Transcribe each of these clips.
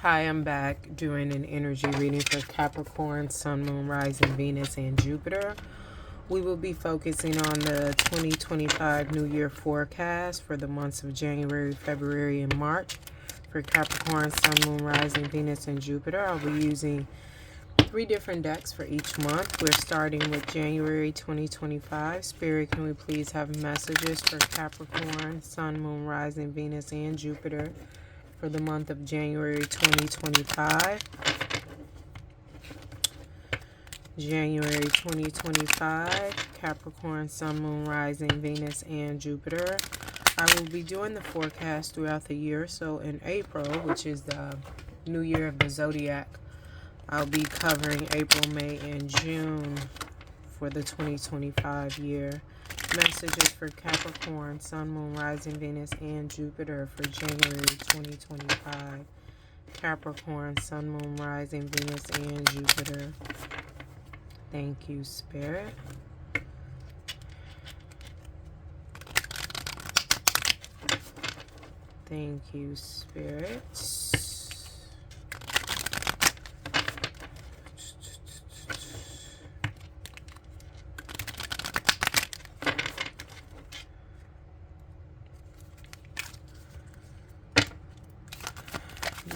Hi, I'm back doing an energy reading for Capricorn, Sun, Moon, Rising, Venus, and Jupiter. We will be focusing on the 2025 New Year forecast for the months of January, February, and March. For Capricorn, Sun, Moon, Rising, Venus, and Jupiter, I'll be using 3 different decks for each month. We're starting with January 2025. Spirit, can we please have messages for Capricorn, Sun, Moon, Rising, Venus, and Jupiter for the month of January 2025. January 2025, Capricorn, Sun, Moon, Rising, Venus, and Jupiter. I will be doing the forecast throughout the year. So in April, which is the new year of the zodiac, I'll be covering April, May, and June for the 2025 year. Messages for Capricorn, Sun, Moon, Rising, Venus, and Jupiter for January 2025. Capricorn, Sun, Moon, Rising, Venus, and Jupiter. Thank you, Spirit. Thank you, Spirit.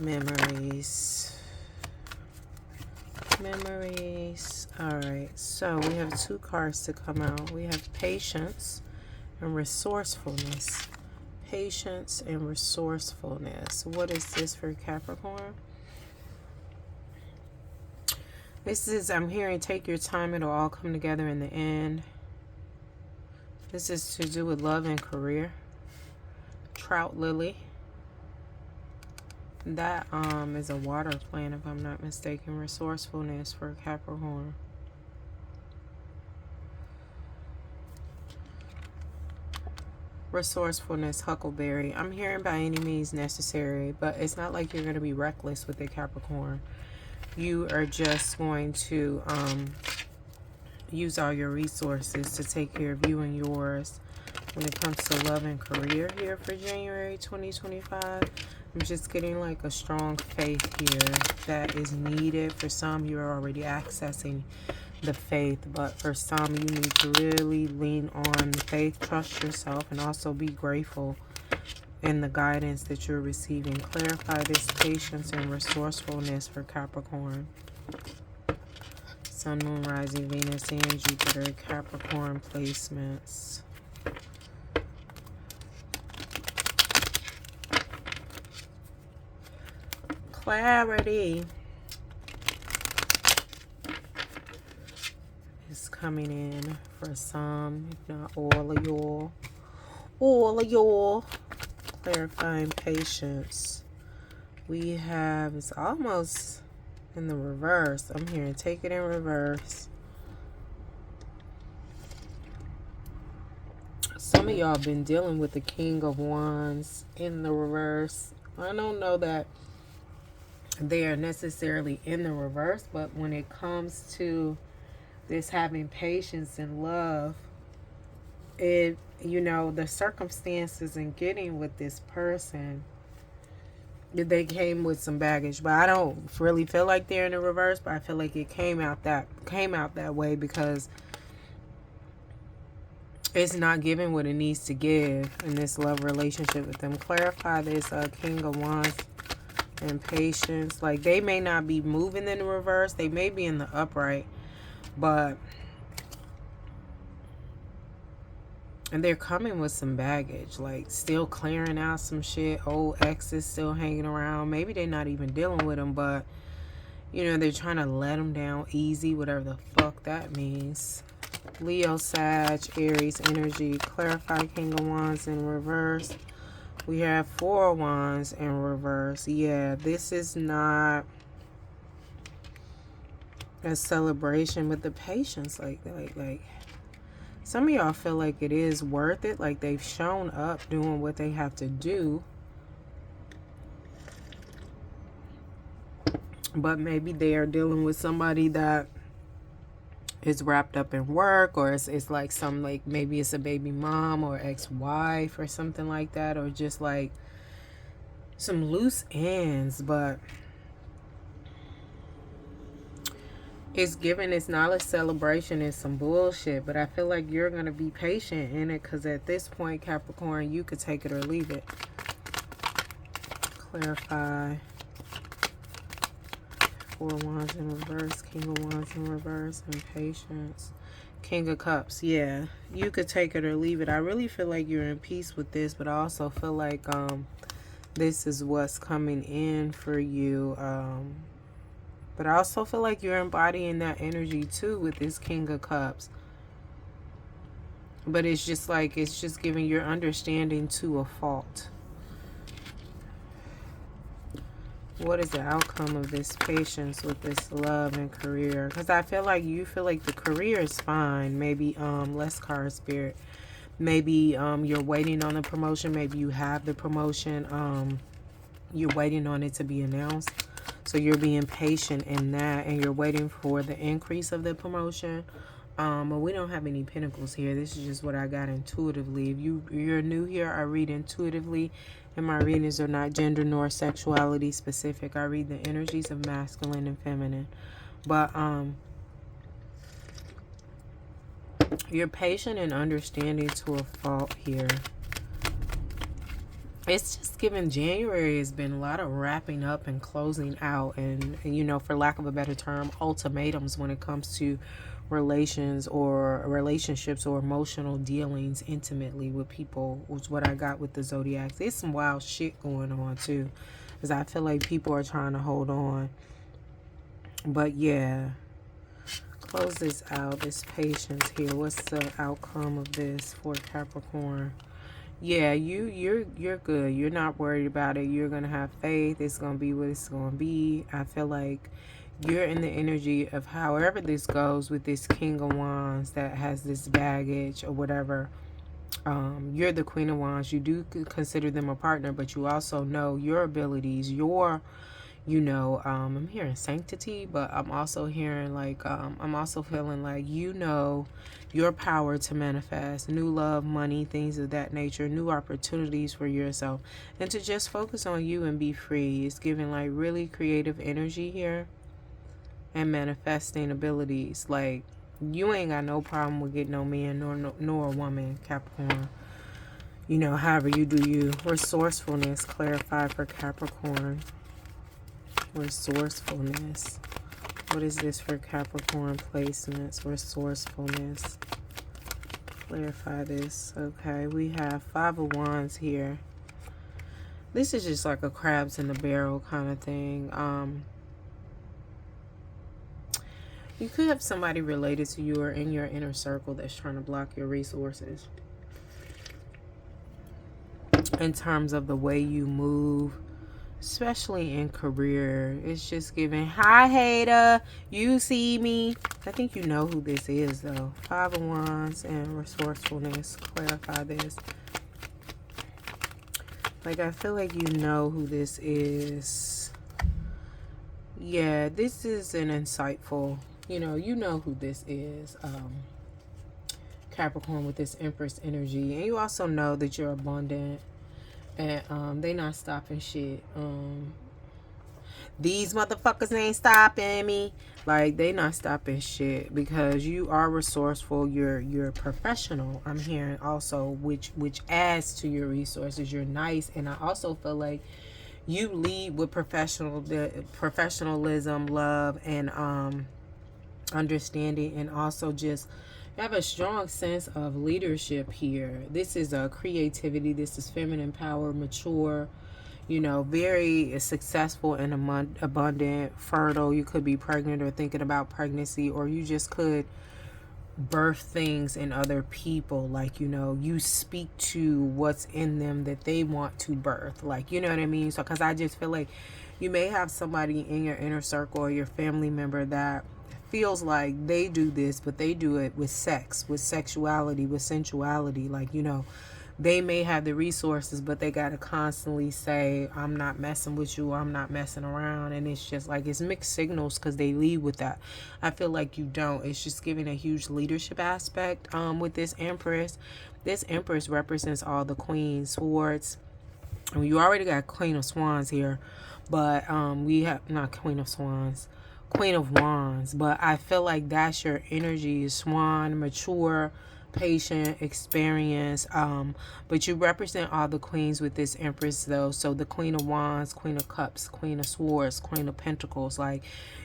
Memories. All right, so we have 2 cards to come out. We have patience and resourcefulness. Patience and resourcefulness. What is this for Capricorn? This is, I'm hearing, take your time. It'll all come together in the end. This is to do with love and career. Trout lily. That is a water plant, if I'm not mistaken. Resourcefulness for Capricorn. Resourcefulness, huckleberry. I'm hearing by any means necessary, but it's not like you're going to be reckless with the Capricorn. You are just going to use all your resources to take care of you and yours when it comes to love and career here for January 2025. I'm just getting like a strong faith here that is needed. For some, you're already accessing the faith, but for some, you need to really lean on faith, trust yourself, and also be grateful in the guidance that you're receiving. Clarify this patience and resourcefulness for Capricorn. Sun, Moon, Rising, Venus, and Jupiter, Capricorn placements. Clarity is coming in for some, if not all of y'all. All of y'all. Clarifying patience. We have, it's almost in the reverse. I'm hearing take it in reverse. Some of y'all been dealing with the King of Wands in the reverse. I don't know that they are necessarily in the reverse, but when it comes to this having patience and love, it, you know, the circumstances and getting with this person, they came with some baggage. But I don't really feel like they're in the reverse, but I feel like it came out that way because it's not giving what it needs to give in this love relationship with them. Clarify this King of Wands and patience. Like, they may not be moving in the reverse, they may be in the upright, but and they're coming with some baggage, like still clearing out some shit. Old exes still hanging around. Maybe they're not even dealing with them, but you know, they're trying to let them down easy, whatever the fuck that means. Leo, Sag, Aries energy. Clarify King of Wands in reverse. We have 4 of Wands in reverse. Yeah, this is not a celebration, but the patience, like some of y'all feel like it is worth it. Like, they've shown up doing what they have to do, but maybe they are dealing with somebody that is wrapped up in work, or it's like some, like maybe it's a baby mom or ex-wife or something like that, or just like some loose ends. But It's given, it's not a celebration, it's some bullshit, but I feel like you're going to be patient in it, because at this point, Capricorn, you could take it or leave it. Clarify. Four of Wands in reverse, King of Wands in reverse, and patience. King of Cups, yeah. You could take it or leave it. I really feel like you're in peace with this, but I also feel like this is what's coming in for you. But I also feel like you're embodying that energy too with this King of Cups. But it's just like, it's just giving your understanding to a fault. What is the outcome of this patience with this love and career? Because I feel like you feel like the career is fine. Maybe less card spirit. Maybe you're waiting on the promotion. Maybe you have the promotion. You're waiting on it to be announced. So you're being patient in that, and you're waiting for the increase of the promotion. But we don't have any pentacles here. This is just what I got intuitively. If you're new here, I read intuitively, and my readings are not gender nor sexuality specific. I read the energies of masculine and feminine. But you're patient and understanding to a fault here. It's just given January has been a lot of wrapping up and closing out, and you know, for lack of a better term, ultimatums when it comes to relations or relationships or emotional dealings intimately with people, was what I got with the Zodiacs. There's some wild shit going on too, because I feel like people are trying to hold on. But yeah, close this out, this patience here. What's the outcome of this for Capricorn? Yeah, you're good. You're not worried about it. You're gonna have faith. It's gonna be what it's gonna be. I feel like you're in the energy of however this goes with this King of Wands that has this baggage or whatever. You're the Queen of Wands. You do consider them a partner, but you also know your abilities, your, you know, I'm hearing sanctity, but I'm also hearing like, I'm also feeling like, you know, your power to manifest new love, money, things of that nature, new opportunities for yourself, and to just focus on you and be free. It's giving like really creative energy here and manifesting abilities. Like, you ain't got no problem with getting no man nor a woman, Capricorn. You know, however you do you. Resourcefulness, clarify for Capricorn. Resourcefulness. What is this for Capricorn placements? Resourcefulness. Clarify this. Okay, we have Five of Wands here. This is just like a crabs in the barrel kind of thing. You could have somebody related to you or in your inner circle that's trying to block your resources. In terms of the way you move, especially in career, it's just giving, hi hater, you see me. I think you know who this is though. Five of Wands and resourcefulness. Clarify this. Like, I feel like you know who this is. Yeah, this is an insightful, you know who this is. Capricorn with this Empress energy. And you also know that you're abundant. And they not stopping shit. These motherfuckers ain't stopping me. Like, they not stopping shit, because you are resourceful. You're professional. I'm hearing also, which adds to your resources. You're nice, and I also feel like you lead with professionalism, love, and understanding, and also just you have a strong sense of leadership here. This is a creativity. This is feminine power, mature, you know, very successful and abundant, fertile. You could be pregnant or thinking about pregnancy, or you just could birth things in other people. Like, you know, you speak to what's in them that they want to birth. Like, you know what I mean? So, because I just feel like you may have somebody in your inner circle or your family member that feels like they do this, but they do it with sex, with sexuality, with sensuality. Like, you know, they may have the resources, but they got to constantly say, I'm not messing with you, I'm not messing around. And it's just like, it's mixed signals because they lead with that. I feel like you don't. It's just giving a huge leadership aspect with this Empress. This Empress represents all the Queen Swords. You already got Queen of Swans here, but we have, not Queen of Swans, Queen of Wands. But I feel like that's your energy. Swan, mature, patient, experience. But you represent all the queens with this Empress though. So the Queen of Wands, Queen of Cups, Queen of Swords, Queen of Pentacles. Like,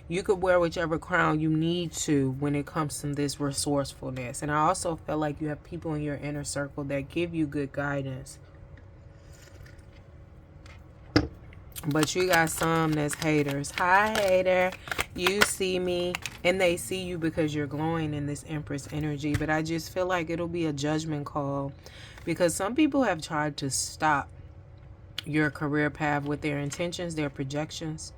you could wear whichever crown you need to when it comes to this resourcefulness. And I also feel like you have people in your inner circle that give you good guidance. But you got some that's haters. Hi, hater. You see me, and they see you because you're glowing in this Empress energy. But I just feel like it'll be a judgment call, because some people have tried to stop your career path with their intentions, their projections.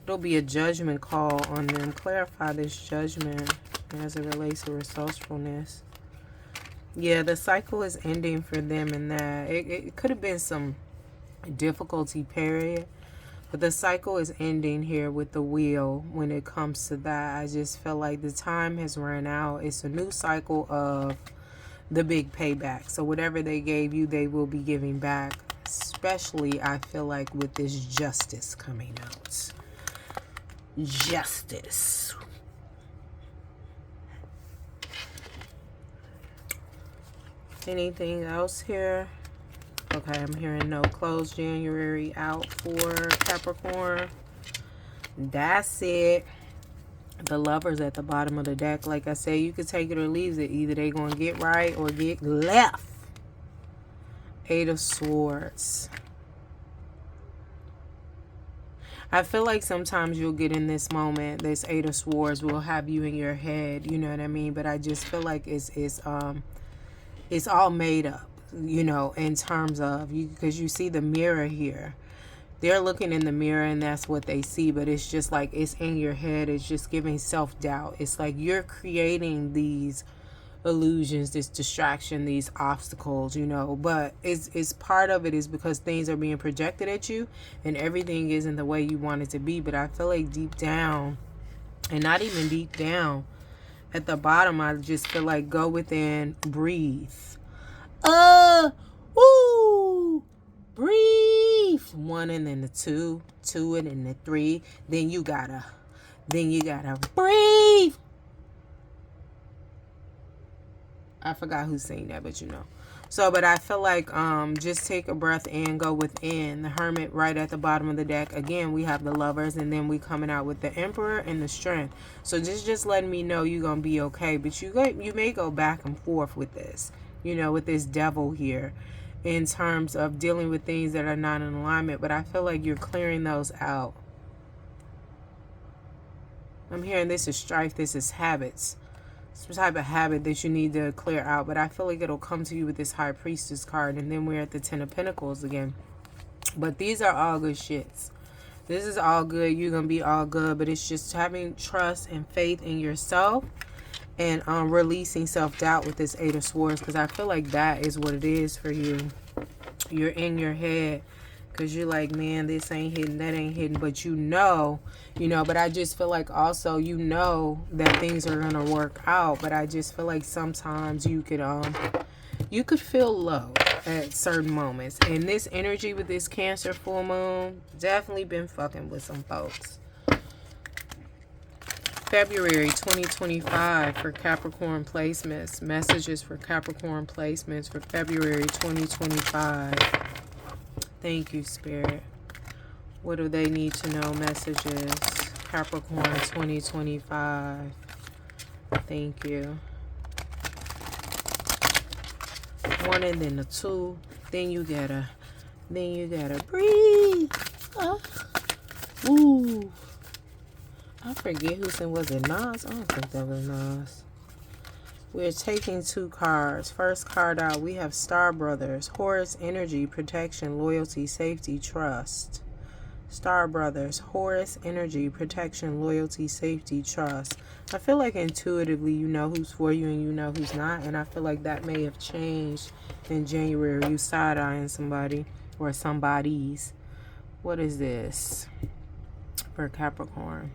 It'll be a judgment call on them. Clarify this judgment as it relates to resourcefulness. Yeah, the cycle is ending for them in that. It could have been some difficulty period, but the cycle is ending here with the wheel. When it comes to that, I just feel like the time has run out. It's a new cycle of the big payback. So whatever they gave you, they will be giving back, especially I feel like with this justice coming out. Justice. Anything else here? Okay, I'm hearing no close January out for Capricorn. That's it. The Lovers at the bottom of the deck. Like I said, you could take it or leave it. Either they going to get right or get left. Eight of Swords. I feel like sometimes you'll get in this moment, this Eight of Swords will have you in your head. You know what I mean? But I just feel like it's all made up. You know, in terms of you, because you see the mirror here. They're looking in the mirror and that's what they see, but it's just like it's in your head. It's just giving self-doubt. It's like you're creating these illusions, this distraction, these obstacles, you know, but it's part of it is because things are being projected at you and everything isn't the way you want it to be. But I feel like deep down, and not even deep down, at the bottom, I just feel like go within, breathe. Breathe. One and then the two and then the three. Then you gotta breathe. I forgot who sang that, but you know. So, but I feel like just take a breath and go within. The Hermit right at the bottom of the deck. Again, we have the Lovers, and then we coming out with the Emperor and the Strength. So just letting me know you're gonna be okay. But you may go back and forth with this. You know, with this Devil here, in terms of dealing with things that are not in alignment. But I feel like you're clearing those out. I'm hearing this is strife, this is habits. Some type of habit that you need to clear out. But I feel like it'll come to you with this High Priestess card. And then we're at the Ten of Pentacles again. But these are all good shits. This is all good. You're going to be all good. But it's just having trust and faith in yourself. And releasing self-doubt with this Eight of Swords. Because I feel like that is what it is for you. You're in your head. Because you're like, man, this ain't hidden. That ain't hidden. But you know. But I just feel like also you know that things are going to work out. But I just feel like sometimes you could feel low at certain moments. And this energy with this Cancer full moon definitely been fucking with some folks. February 2025 for Capricorn placements. Messages for Capricorn placements for February 2025. Thank you, Spirit. What do they need to know? Messages. Capricorn 2025. Thank you. One and then the two. Then you gotta breathe. Ooh. I forget who said, was it Nas? I don't think that was Nas. We're taking two cards. First card out, we have Star Brothers. Horus energy, protection, loyalty, safety, trust. Star Brothers, Horus energy, protection, loyalty, safety, trust. I feel like intuitively you know who's for you and you know who's not. And I feel like that may have changed in January. You side-eyeing somebody or somebody's. What is this for Capricorn?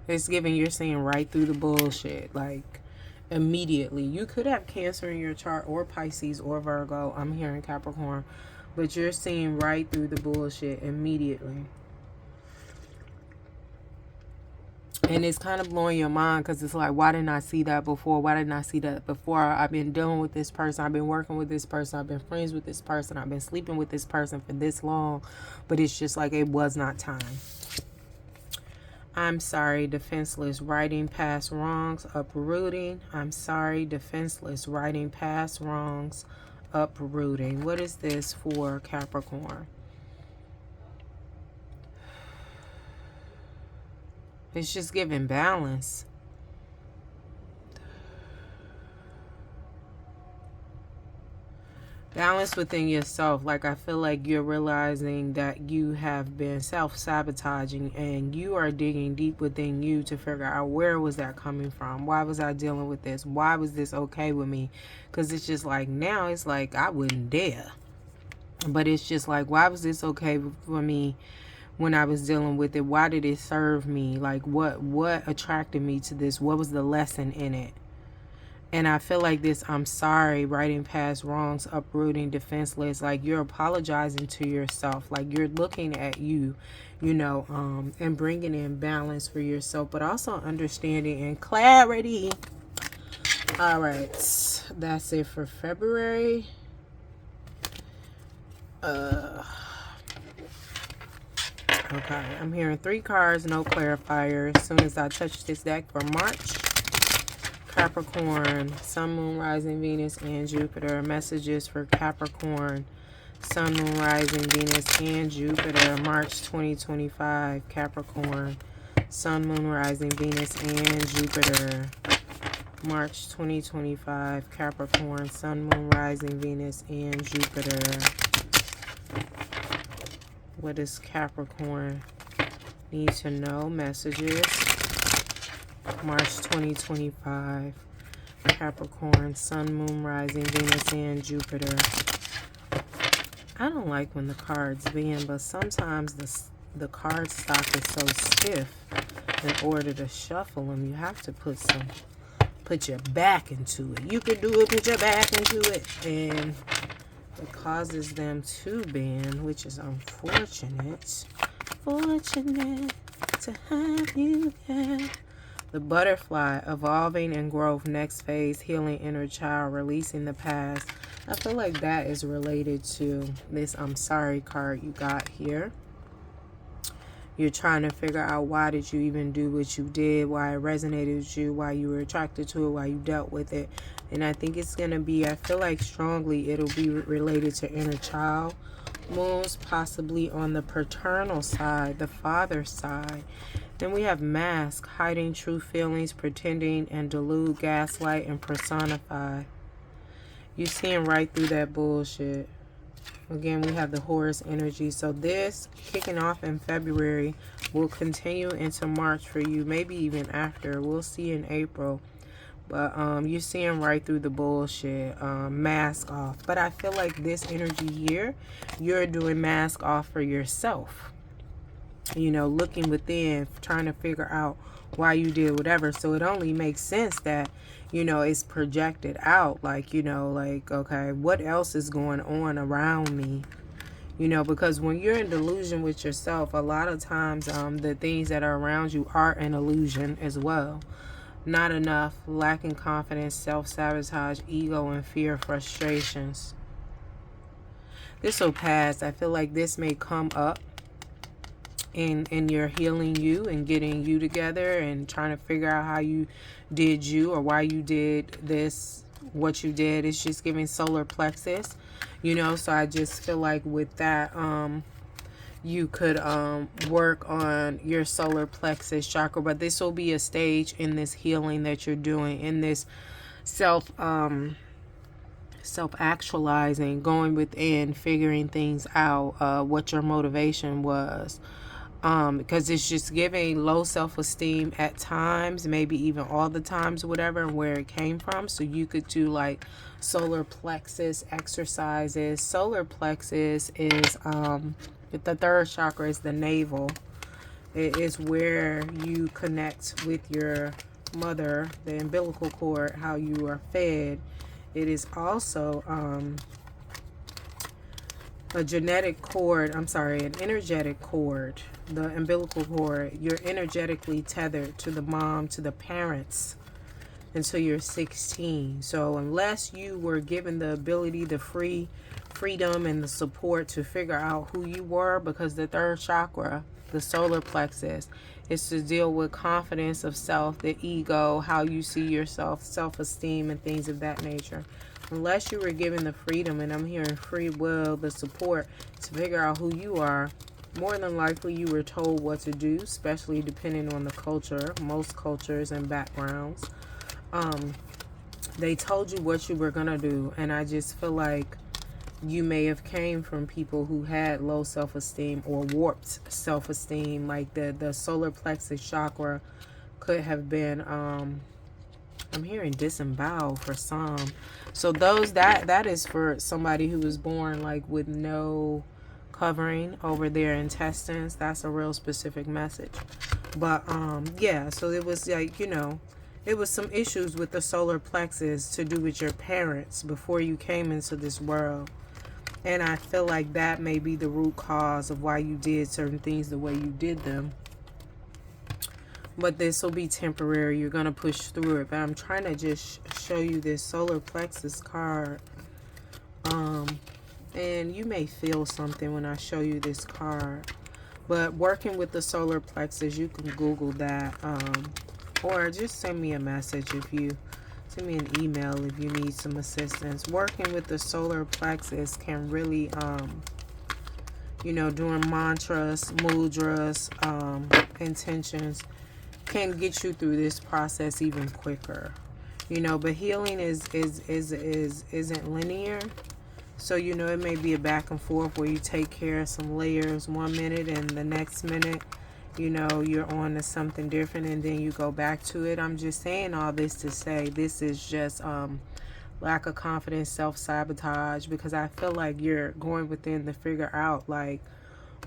It's giving you're seeing right through the bullshit, like immediately. You could have Cancer in your chart or Pisces or Virgo. I'm hearing Capricorn, but you're seeing right through the bullshit immediately. And it's kind of blowing your mind because it's like, why didn't I see that before? Why didn't I see that before? I've been dealing with this person. I've been working with this person. I've been friends with this person. I've been sleeping with this person for this long. But it's just like it was not time. I'm sorry, defenseless, righting past wrongs, uprooting. I'm sorry, defenseless, righting past wrongs, uprooting. What is this for Capricorn? It's just giving balance. Balance within yourself. Like, I feel like you're realizing that you have been self-sabotaging and you are digging deep within you to figure out where was that coming from? Why was I dealing with this? Why was this okay with me? Because it's just like now it's like I wouldn't dare. But it's just like, why was this okay for me when I was dealing with it? Why did it serve me? Like, what attracted me to this? What was the lesson in it? And I feel like this, I'm sorry, righting past wrongs, uprooting, defenseless, like you're apologizing to yourself, like you're looking at you, you know, and bringing in balance for yourself, but also understanding and clarity. All right, that's it for February. Okay, I'm hearing 3 cards, no clarifier. As soon as I touch this deck for March. Capricorn, Sun, Moon, Rising, Venus, and Jupiter. Messages for Capricorn, Sun, Moon, Rising, Venus, and Jupiter. March 2025. Capricorn, Sun, Moon, Rising, Venus, and Jupiter. March 2025. Capricorn, Sun, Moon, Rising, Venus, and Jupiter. What does Capricorn need to know? Messages. March 2025. Capricorn, Sun, Moon, Rising, Venus, and Jupiter. I don't like when the cards bend, but sometimes the card stock is so stiff. In order to shuffle them, you have to put your back into it. You can do it, put your back into it, and it causes them to bend, which is unfortunate. Fortunate to have you here. The butterfly, evolving and growth, next phase, healing inner child, releasing the past. I feel like that is related to this I'm sorry card you got here. You're trying to figure out why did you even do what you did, why it resonated with you, why you were attracted to it, why you dealt with it. And I think it's going to be, I feel like strongly it'll be related to inner child moves, possibly on the paternal side, the father's side. Then we have mask, hiding true feelings, pretending and delude, gaslight, and personify. You seeing right through that bullshit. Again, we have the Horus energy. So this, kicking off in February, will continue into March for you, maybe even after. We'll see in April. But you're seeing right through the bullshit. Mask off. But I feel like this energy here, you're doing mask off for yourself. You know, looking within, trying to figure out why you did whatever. So it only makes sense that, you know, it's projected out. Like, you know, like, okay, what else is going on around me? You know, because when you're in delusion with yourself, a lot of times the things that are around you are an illusion as well. Not enough, lacking confidence, self-sabotage, ego, and fear, frustrations. This will pass. I feel like this may come up in your healing you and getting you together and trying to figure out how you did you or why you did this, what you did. It's just giving solar plexus, you know. So I just feel like with that you could work on your solar plexus chakra. But this will be a stage in this healing that you're doing, in this self-actualizing, going within, figuring things out, what your motivation was. Because it's just giving low self-esteem at times, maybe even all the times, whatever, and where it came from. So you could do like solar plexus exercises. Solar plexus is the third chakra, is the navel. It is where you connect with your mother, the umbilical cord, how you are fed. It is also a genetic cord, I'm sorry, an energetic cord, the umbilical cord. You're energetically tethered to the mom, to the parents until you're 16. So unless you were given the ability, the freedom and the support to figure out who you were, because the third chakra, the solar plexus, is to deal with confidence of self, the ego, how you see yourself, self-esteem, and things of that nature. Unless you were given the freedom, and I'm hearing free will, the support to figure out who you are, more than likely you were told what to do, especially depending on the culture, most cultures and backgrounds. They told you what you were going to do, and I just feel like you may have came from people who had low self-esteem or warped self-esteem. Like the solar plexus chakra could have been, I'm hearing disemboweled for some. So those, that is for somebody who was born like with no covering over their intestines. That's a real specific message. But yeah, so it was like, you know, it was some issues with the solar plexus to do with your parents before you came into this world. And I feel like that may be the root cause of why you did certain things the way you did them. But this will be temporary. You're going to push through it. But I'm trying to just show you this solar plexus card. And you may feel something when I show you this card. But working with the solar plexus, you can Google that. Or just send me a message if you... Send me an email if you need some assistance. Working with the solar plexus can really, you know, doing mantras, mudras, intentions, can get you through this process even quicker. You know, but healing isn't linear. So, you know, it may be a back and forth where you take care of some layers 1 minute and the next minute, you know, you're on to something different and then you go back to it. I'm just saying all this to say this is just lack of confidence, self-sabotage, because I feel like you're going within to figure out, like,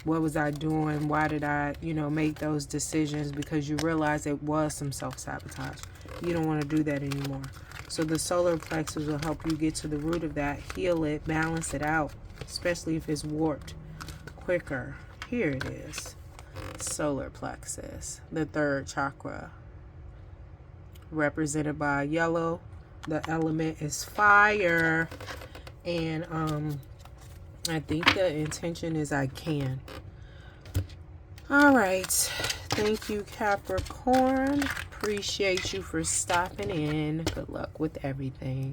what was I doing? Why did I, you know, make those decisions? Because you realize it was some self-sabotage. You don't want to do that anymore. So the solar plexus will help you get to the root of that, heal it, balance it out, especially if it's warped, quicker. Here it is. Solar plexus, the third chakra, represented by yellow. The element is fire, and I think the intention is I can. All right, thank you, Capricorn. Appreciate you for stopping in. Good luck with everything.